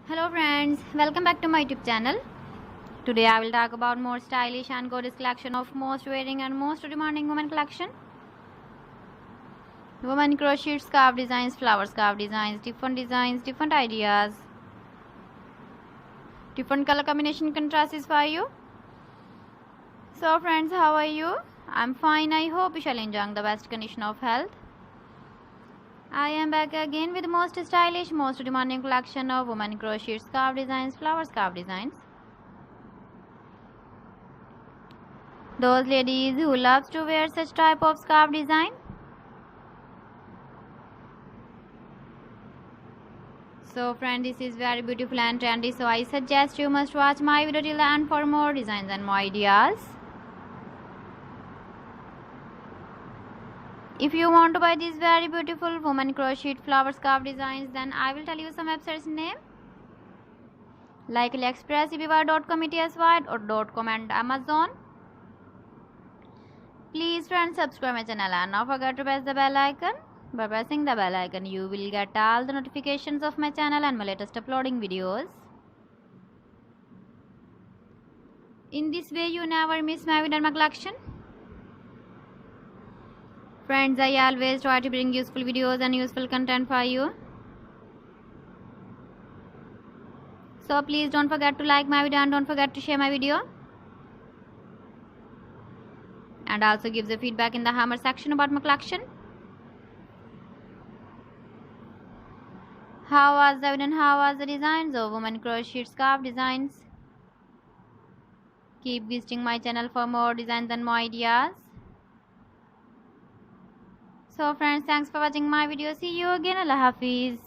Hello friends, welcome back to my YouTube channel. Today I will talk about more stylish and gorgeous collection of most wearing and most demanding women collection. Women crochet scarf designs, flower scarf designs, different ideas, different color combination contrasts for you. So friends, how are you? I'm fine. I hope you shall enjoy the best condition of health. I am back again with the most stylish, most demanding collection of women crochet scarf designs, flower scarf designs. Those ladies who loves to wear such type of scarf design. So friend, this is very beautiful and trendy, so I suggest you must watch my video till the end for more designs and more ideas. If you want to buy these very beautiful woman crochet flower scarf designs, then I will tell you some websites name like AliExpress, eBay.com, ETSY or .com and Amazon. Please friends, subscribe my channel and not forget to press the bell icon. By pressing the bell icon, you will get all the notifications of my channel and my latest uploading videos. In this way, you never miss my video and my collection. Friends, I always try to bring useful videos and useful content for you. So please don't forget to like my video and don't forget to share my video. And also give the feedback in the hammer section about my collection. How was the video and how was the designs of women crochet scarf designs? Keep visiting my channel for more designs and more ideas. So friends, thanks for watching my video. See you again. Allah Hafiz.